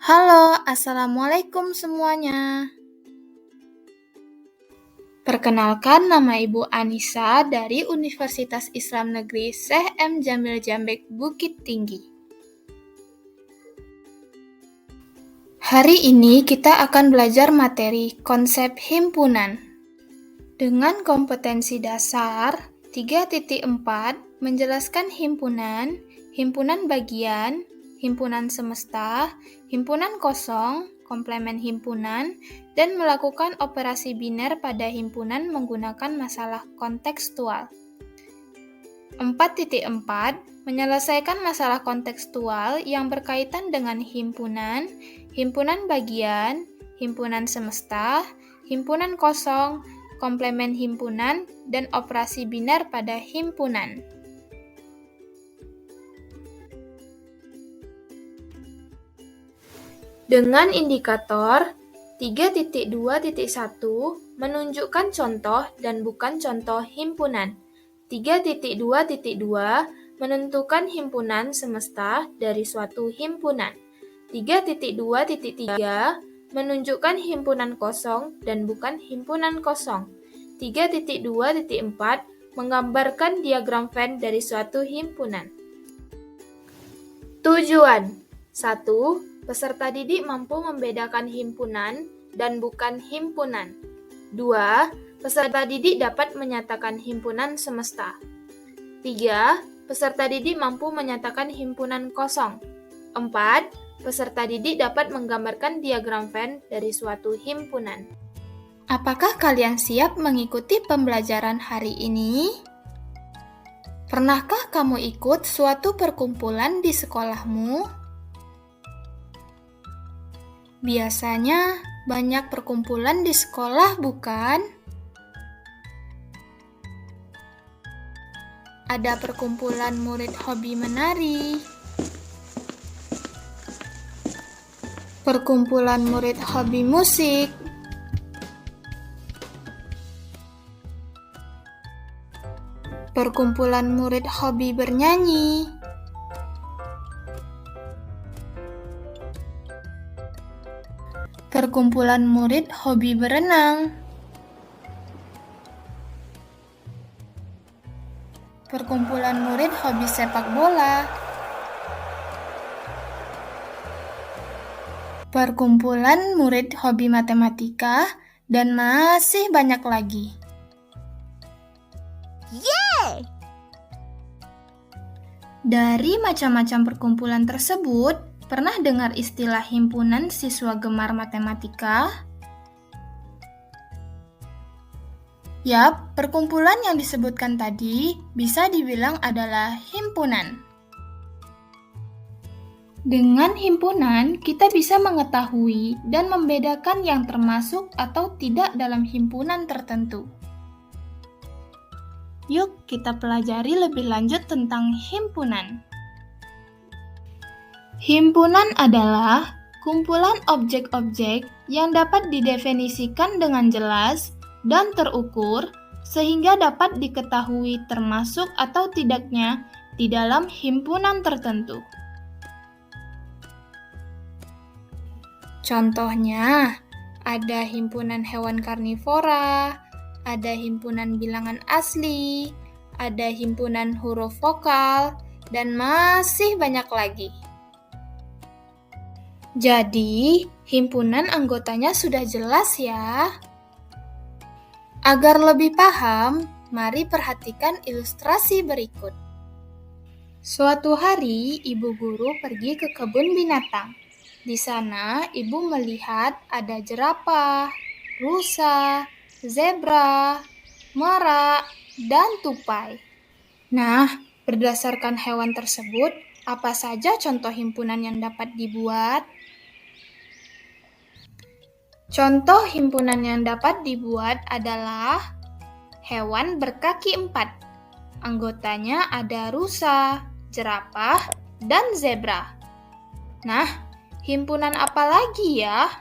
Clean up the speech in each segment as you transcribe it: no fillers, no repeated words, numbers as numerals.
Halo, Assalamualaikum semuanya. Perkenalkan, nama Ibu Anissa dari Universitas Islam Negeri Syekh M. Jamil Jambek, Bukit Tinggi. Hari ini kita akan belajar materi konsep himpunan. Dengan kompetensi dasar 3.4 menjelaskan himpunan, himpunan bagian, himpunan semesta, himpunan kosong, komplemen himpunan, dan melakukan operasi biner pada himpunan menggunakan masalah kontekstual. 4.4 menyelesaikan masalah kontekstual yang berkaitan dengan himpunan, himpunan bagian, himpunan semesta, himpunan kosong, komplemen himpunan, dan operasi biner pada himpunan. Dengan indikator 3.2.1 menunjukkan contoh dan bukan contoh himpunan. 3.2.2 menentukan himpunan semesta dari suatu himpunan. 3.2.3 menunjukkan himpunan kosong dan bukan himpunan kosong. 3.2.4 menggambarkan diagram Venn dari suatu himpunan. Tujuan 1. Peserta didik mampu membedakan himpunan dan bukan himpunan. 2. Peserta didik dapat menyatakan himpunan semesta. 3. Peserta didik mampu menyatakan himpunan kosong. 4. Peserta didik dapat menggambarkan diagram Venn dari suatu himpunan. Apakah kalian siap mengikuti pembelajaran hari ini? Pernahkah kamu ikut suatu perkumpulan di sekolahmu? Biasanya banyak perkumpulan di sekolah, bukan? Ada perkumpulan murid hobi menari, perkumpulan murid hobi musik, perkumpulan murid hobi bernyanyi, perkumpulan murid hobi berenang, perkumpulan murid hobi sepak bola, perkumpulan murid hobi matematika, dan masih banyak lagi. Yeay! Dari macam-macam perkumpulan tersebut, pernah dengar istilah himpunan siswa gemar matematika? Yap, perkumpulan yang disebutkan tadi bisa dibilang adalah himpunan. Dengan himpunan, kita bisa mengetahui dan membedakan yang termasuk atau tidak dalam himpunan tertentu. Yuk, kita pelajari lebih lanjut tentang himpunan. Himpunan adalah kumpulan objek-objek yang dapat didefinisikan dengan jelas dan terukur sehingga dapat diketahui termasuk atau tidaknya di dalam himpunan tertentu. Contohnya, ada himpunan hewan karnivora, ada himpunan bilangan asli, ada himpunan huruf vokal, dan masih banyak lagi. Jadi, himpunan anggotanya sudah jelas ya. Agar lebih paham, mari perhatikan ilustrasi berikut. Suatu hari, ibu guru pergi ke kebun binatang. Di sana, ibu melihat ada jerapah, rusa, zebra, merak, dan tupai. Nah, berdasarkan hewan tersebut, apa saja contoh himpunan yang dapat dibuat? Contoh himpunan yang dapat dibuat adalah hewan berkaki 4. Anggotanya ada rusa, jerapah, dan zebra. Nah, himpunan apa lagi ya?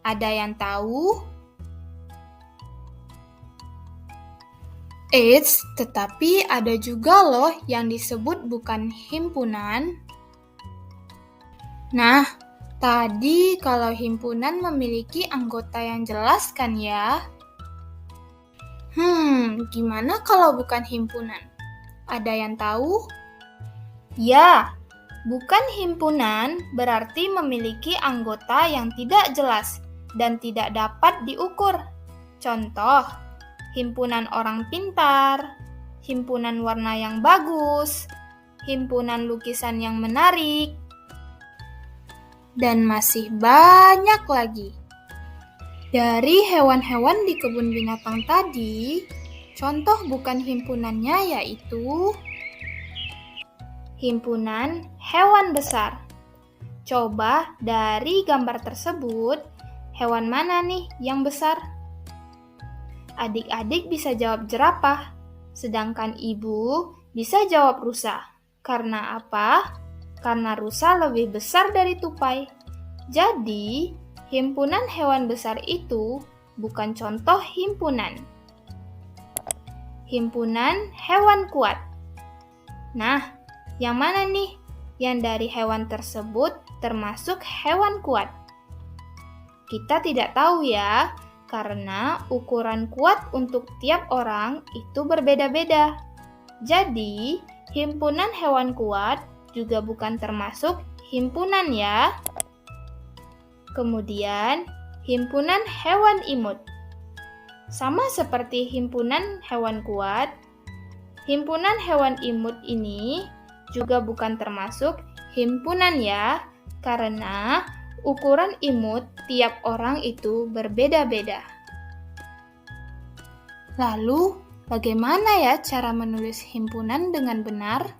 Ada yang tahu? Eits, tetapi ada juga loh yang disebut bukan himpunan. Nah, Tadi kalau himpunan memiliki anggota yang jelas kan ya? Gimana kalau bukan himpunan? Ada yang tahu? Ya, bukan himpunan berarti memiliki anggota yang tidak jelas dan tidak dapat diukur. Contoh, himpunan orang pintar, himpunan warna yang bagus, himpunan lukisan yang menarik, dan masih banyak lagi. Dari hewan-hewan di kebun binatang tadi, contoh bukan himpunannya yaitu himpunan hewan besar. Coba dari gambar tersebut, hewan mana nih yang besar? Adik-adik bisa jawab jerapah, sedangkan ibu bisa jawab rusa. Karena apa? Karena rusa lebih besar dari tupai. Jadi, himpunan hewan besar itu bukan contoh himpunan. Himpunan hewan kuat. Nah, yang mana nih yang dari hewan tersebut termasuk hewan kuat? Kita tidak tahu ya, karena ukuran kuat untuk tiap orang itu berbeda-beda. Jadi, himpunan hewan kuat juga bukan termasuk himpunan ya. Kemudian, himpunan hewan imut. Sama seperti himpunan hewan kuat, himpunan hewan imut ini juga bukan termasuk himpunan ya, karena ukuran imut tiap orang itu berbeda-beda. Lalu, bagaimana ya cara menulis himpunan dengan benar?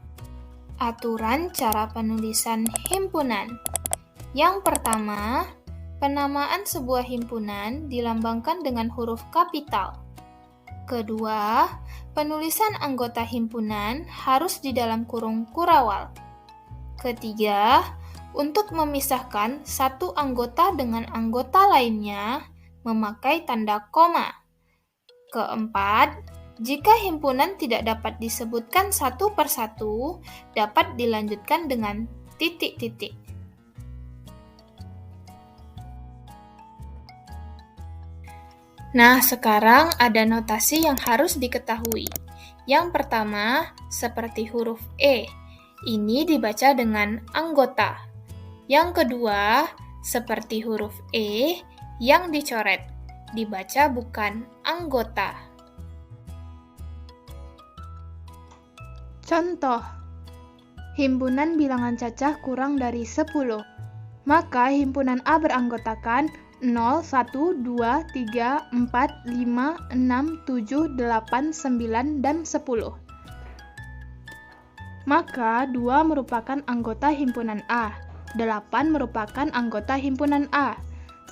Aturan cara penulisan himpunan. Yang pertama, penamaan sebuah himpunan dilambangkan dengan huruf kapital. Kedua, penulisan anggota himpunan harus di dalam kurung kurawal. Ketiga, untuk memisahkan satu anggota dengan anggota lainnya, memakai tanda koma. Keempat, jika himpunan tidak dapat disebutkan satu persatu, dapat dilanjutkan dengan titik-titik. Nah, sekarang ada notasi yang harus diketahui. Yang pertama, seperti huruf E. Ini dibaca dengan anggota. Yang kedua, seperti huruf E yang dicoret. Dibaca bukan anggota. Contoh, himpunan bilangan cacah kurang dari 10. Maka himpunan A beranggotakan 0, 1, 2, 3, 4, 5, 6, 7, 8, 9, dan 10. Maka 2 merupakan anggota himpunan A, 8 merupakan anggota himpunan A,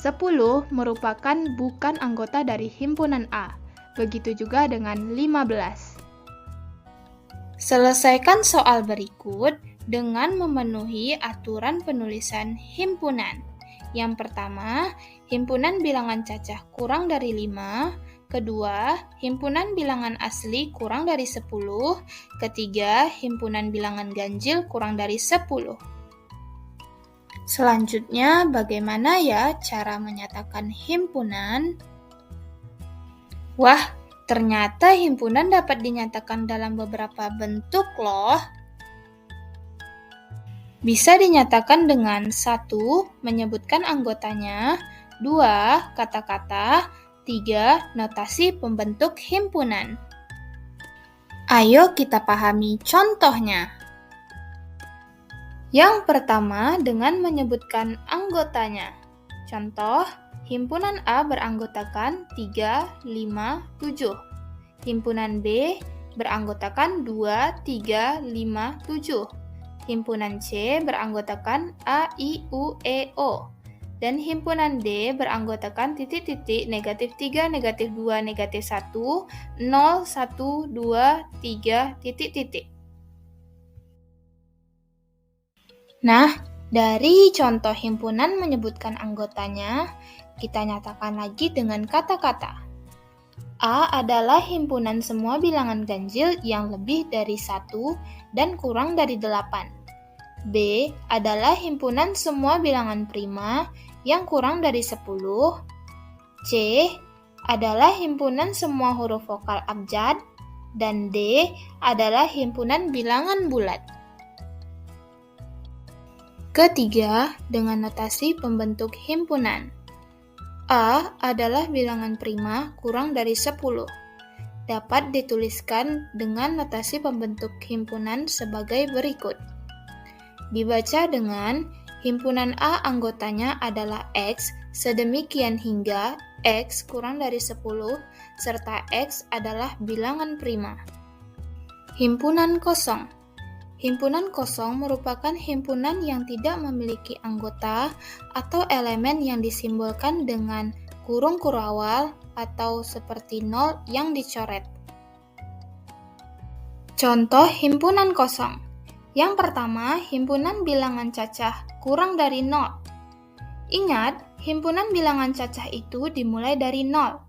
10 merupakan bukan anggota dari himpunan A. Begitu juga dengan 15. Selesaikan soal berikut dengan memenuhi aturan penulisan himpunan. Yang pertama, himpunan bilangan cacah kurang dari 5. Kedua, himpunan bilangan asli kurang dari 10. Ketiga, himpunan bilangan ganjil kurang dari 10. Selanjutnya, bagaimana ya cara menyatakan himpunan? Wah, ternyata himpunan dapat dinyatakan dalam beberapa bentuk loh. Bisa dinyatakan dengan 1. Menyebutkan anggotanya, 2. Kata-kata, 3. Notasi pembentuk himpunan. Ayo kita pahami contohnya. Yang pertama dengan menyebutkan anggotanya. Contoh, himpunan A beranggotakan 3, 5, 7. Himpunan B beranggotakan 2, 3, 5, 7. Himpunan C beranggotakan A, I, U, E, O. Dan himpunan D beranggotakan titik-titik negatif 3, negatif 2, negatif 1, 0, 1, 2, 3, titik-titik. Nah, dari contoh himpunan menyebutkan anggotanya, kita nyatakan lagi dengan kata-kata. A adalah himpunan semua bilangan ganjil yang lebih dari 1 dan kurang dari 8. B adalah himpunan semua bilangan prima yang kurang dari 10. C adalah himpunan semua huruf vokal abjad. Dan D adalah himpunan bilangan bulat. Ketiga, dengan notasi pembentuk himpunan. A adalah bilangan prima kurang dari 10. Dapat dituliskan dengan notasi pembentuk himpunan sebagai berikut. Dibaca dengan himpunan A anggotanya adalah X, sedemikian hingga X kurang dari 10, serta X adalah bilangan prima. Himpunan kosong. Himpunan kosong merupakan himpunan yang tidak memiliki anggota atau elemen yang disimbolkan dengan kurung kurawal atau seperti nol yang dicoret. Contoh himpunan kosong. Yang pertama, himpunan bilangan cacah kurang dari 0. Ingat, himpunan bilangan cacah itu dimulai dari 0.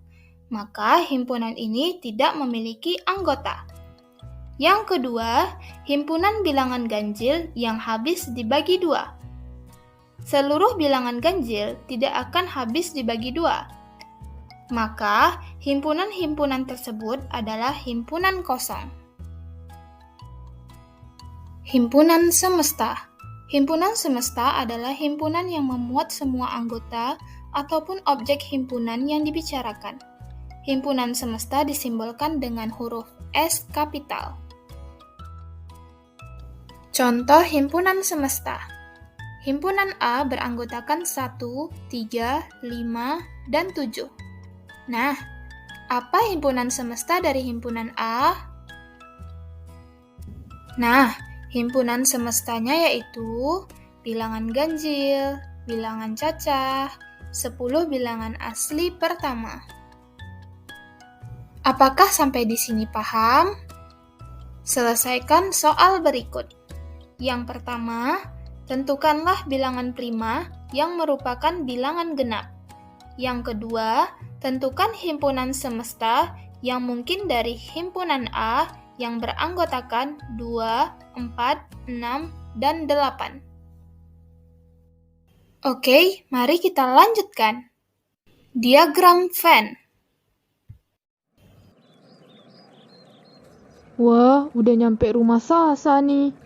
Maka himpunan ini tidak memiliki anggota. Yang kedua, himpunan bilangan ganjil yang habis dibagi 2. Seluruh bilangan ganjil tidak akan habis dibagi 2. Maka, himpunan-himpunan tersebut adalah himpunan kosong. Himpunan semesta. Himpunan semesta adalah himpunan yang memuat semua anggota ataupun objek himpunan yang dibicarakan. Himpunan semesta disimbolkan dengan huruf S kapital. Contoh himpunan semesta. Himpunan A beranggotakan 1, 3, 5, dan 7. Nah, apa himpunan semesta dari himpunan A? Nah, himpunan semestanya yaitu bilangan ganjil, bilangan cacah, 10 bilangan asli pertama. Apakah sampai di sini paham? Selesaikan soal berikut. Yang pertama, tentukanlah bilangan prima yang merupakan bilangan genap. Yang kedua, tentukan himpunan semesta yang mungkin dari himpunan A yang beranggotakan 2, 4, 6, dan 8. Oke, mari kita lanjutkan. Diagram Venn. Wah, udah nyampe rumah Sasa nih.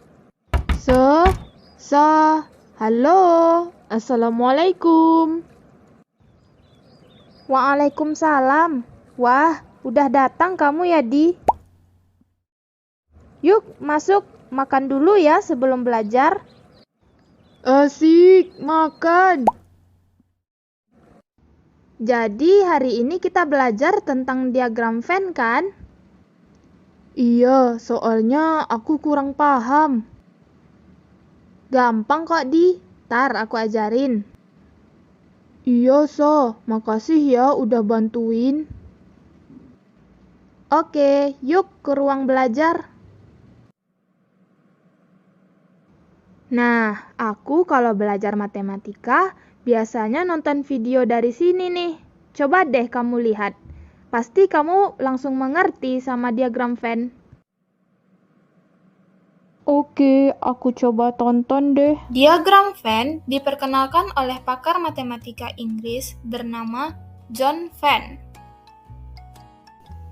Halo, Assalamualaikum. Waalaikumsalam. Wah, udah datang kamu ya, Di? Yuk, masuk. Makan dulu ya sebelum belajar. Asik, makan. Jadi, hari ini kita belajar tentang diagram Venn, kan? Iya, soalnya aku kurang paham. Gampang kok, Di. Ntar aku ajarin. Iya, makasih ya udah bantuin. Oke, yuk ke ruang belajar. Nah, aku kalau belajar matematika biasanya nonton video dari sini nih. Coba deh kamu lihat. Pasti kamu langsung mengerti sama diagram Venn. Oke, aku coba tonton deh. Diagram Venn diperkenalkan oleh pakar matematika Inggris bernama John Venn.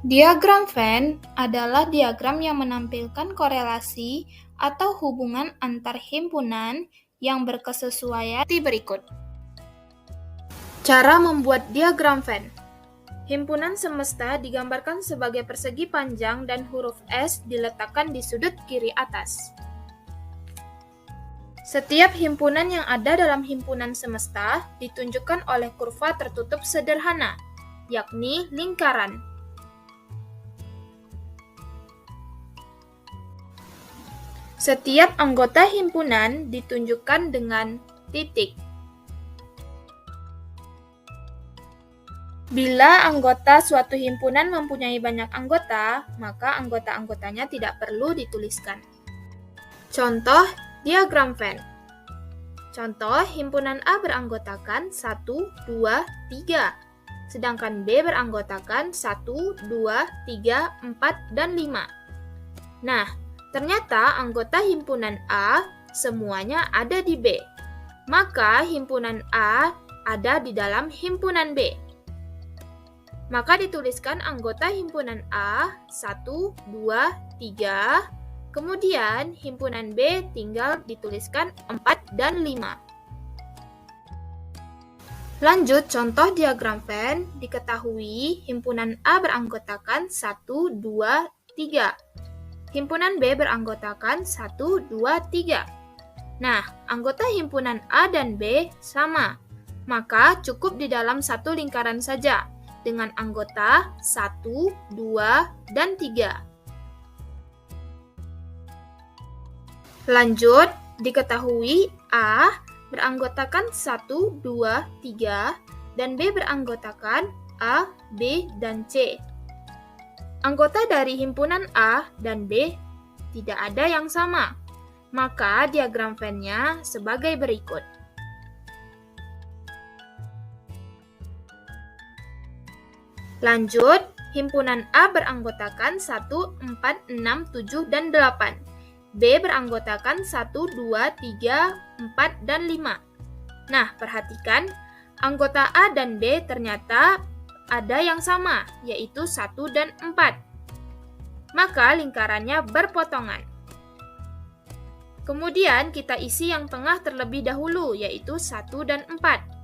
Diagram Venn adalah diagram yang menampilkan korelasi atau hubungan antar himpunan yang berkesesuaian seperti berikut. Cara membuat diagram Venn. Himpunan semesta digambarkan sebagai persegi panjang dan huruf S diletakkan di sudut kiri atas. Setiap himpunan yang ada dalam himpunan semesta ditunjukkan oleh kurva tertutup sederhana, yakni lingkaran. Setiap anggota himpunan ditunjukkan dengan titik. Bila anggota suatu himpunan mempunyai banyak anggota, maka anggota-anggotanya tidak perlu dituliskan. Contoh diagram Venn. Contoh, himpunan A beranggotakan 1, 2, 3, sedangkan B beranggotakan 1, 2, 3, 4, dan 5. Nah, ternyata anggota himpunan A semuanya ada di B. Maka himpunan A ada di dalam himpunan B. Maka dituliskan anggota himpunan A 1, 2, 3. Kemudian himpunan B tinggal dituliskan 4 dan 5. Lanjut contoh diagram Venn, diketahui himpunan A beranggotakan 1, 2, 3. Himpunan B beranggotakan 1, 2, 3. Nah, anggota himpunan A dan B sama, maka cukup di dalam satu lingkaran saja, dengan anggota 1, 2, dan 3. Lanjut, diketahui A beranggotakan 1, 2, 3, dan B beranggotakan A, B, dan C. Anggota dari himpunan A dan B tidak ada yang sama, maka diagram Venn-nya sebagai berikut. Lanjut, himpunan A beranggotakan 1, 4, 6, 7, dan 8. B beranggotakan 1, 2, 3, 4, dan 5. Nah, perhatikan, anggota A dan B ternyata ada yang sama, yaitu 1 dan 4. Maka lingkarannya berpotongan. Kemudian kita isi yang tengah terlebih dahulu, yaitu 1 dan 4.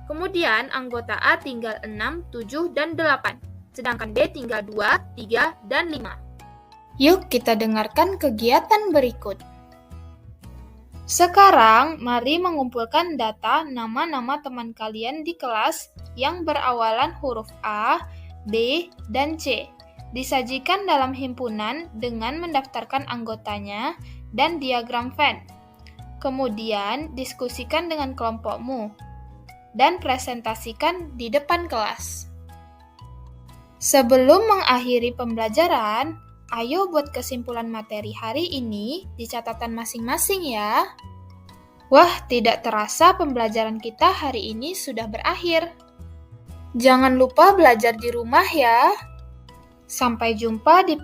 Kemudian anggota A tinggal 6, 7, dan 8, sedangkan B tinggal 2, 3, dan 5. Yuk kita dengarkan kegiatan berikut. Sekarang mari mengumpulkan data nama-nama teman kalian di kelas yang berawalan huruf A, B, dan C. Disajikan dalam himpunan dengan mendaftarkan anggotanya dan diagram Venn. Kemudian diskusikan dengan kelompokmu dan presentasikan di depan kelas. Sebelum mengakhiri pembelajaran, ayo buat kesimpulan materi hari ini di catatan masing-masing ya. Wah, tidak terasa pembelajaran kita hari ini sudah berakhir. Jangan lupa belajar di rumah ya. Sampai jumpa di